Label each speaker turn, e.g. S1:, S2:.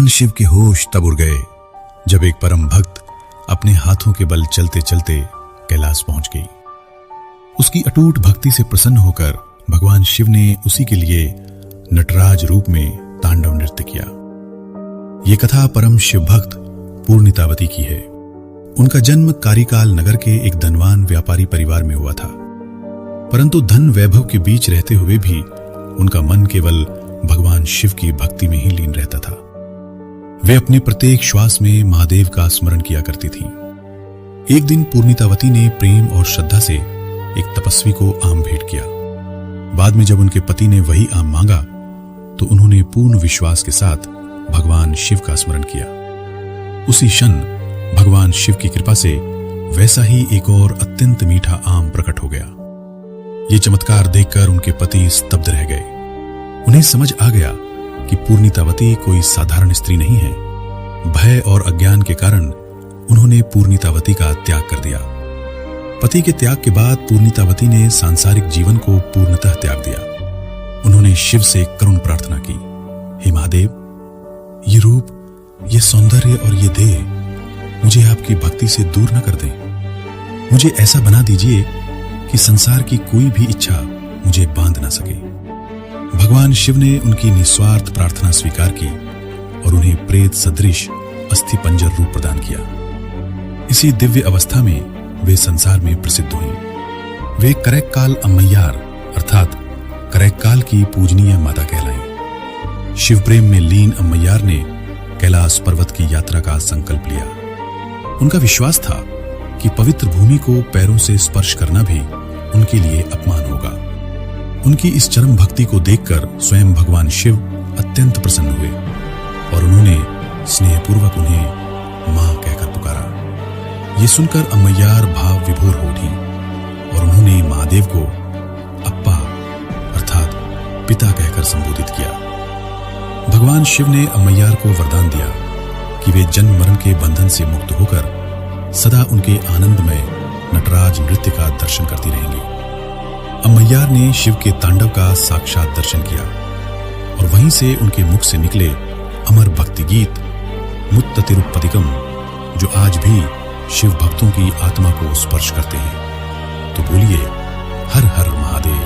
S1: भगवान शिव के होश तब उड़ गए जब एक परम भक्त अपने हाथों के बल चलते चलते कैलाश पहुंच गई। उसकी अटूट भक्ति से प्रसन्न होकर भगवान शिव ने उसी के लिए नटराज रूप में तांडव नृत्य किया। ये कथा परम शिव भक्त पूर्णितावती की है। उनका जन्म कारिकाल नगर के एक धनवान व्यापारी परिवार में हुआ था, परंतु धन वैभव के बीच रहते हुए भी उनका मन केवल भगवान शिव की भक्ति में ही लीन रहता था। वे अपने प्रत्येक श्वास में महादेव का स्मरण किया करती थीं। एक दिन पूर्णितावती ने प्रेम और श्रद्धा से एक तपस्वी को आम भेंट किया। बाद में जब उनके पति ने वही आम मांगा तो उन्होंने पूर्ण विश्वास के साथ भगवान शिव का स्मरण किया। उसी क्षण भगवान शिव की कृपा से वैसा ही एक और अत्यंत मीठा आम प्रकट हो गया। ये चमत्कार देखकर उनके पति स्तब्ध रह गए। उन्हें समझ आ गया कि पूर्णितावती कोई साधारण स्त्री नहीं है। भय और अज्ञान के कारण उन्होंने पूर्णितावती का त्याग कर दिया। पति के त्याग के बाद पूर्णितावती ने सांसारिक जीवन को पूर्णतः त्याग दिया। उन्होंने शिव से करुण प्रार्थना की, हे महादेव, ये रूप, ये सौंदर्य और ये देह मुझे आपकी भक्ति से दूर न कर दें। मुझे ऐसा बना दीजिए कि संसार की कोई भी इच्छा मुझे बांध ना सके। भगवान शिव ने उनकी निस्वार्थ प्रार्थना स्वीकार की और उन्हें प्रेत सदृश अस्थि पंजर रूप प्रदान किया। इसी दिव्य अवस्था में वे संसार में प्रसिद्ध हुई। वे करैक्काल अम्मैयार अर्थात करैक्काल की पूजनीय माता कहलाईं। शिव प्रेम में लीन अम्मैयार ने कैलाश पर्वत की यात्रा का संकल्प लिया। उनका विश्वास था कि पवित्र भूमि को पैरों से स्पर्श करना भी उनके लिए अपमान होगा। उनकी इस चरम भक्ति को देखकर स्वयं भगवान शिव अत्यंत प्रसन्न हुए और उन्होंने स्नेहपूर्वक उन्हें मां कहकर पुकारा। ये सुनकर अम्मैयार भाव विभोर हो उठी और उन्होंने महादेव को अप्पा अर्थात पिता कहकर संबोधित किया। भगवान शिव ने अम्मैयार को वरदान दिया कि वे जन्म मरण के बंधन से मुक्त होकर सदा उनके आनंदमय नटराज नृत्य का दर्शन करती रहेंगी। अम्मैयार ने शिव के तांडव का साक्षात दर्शन किया और वहीं से उनके मुख से निकले अमर भक्ति गीत मुत्ततिरुपदिकम, जो आज भी शिव भक्तों की आत्मा को स्पर्श करते हैं। तो बोलिए, हर हर महादेव।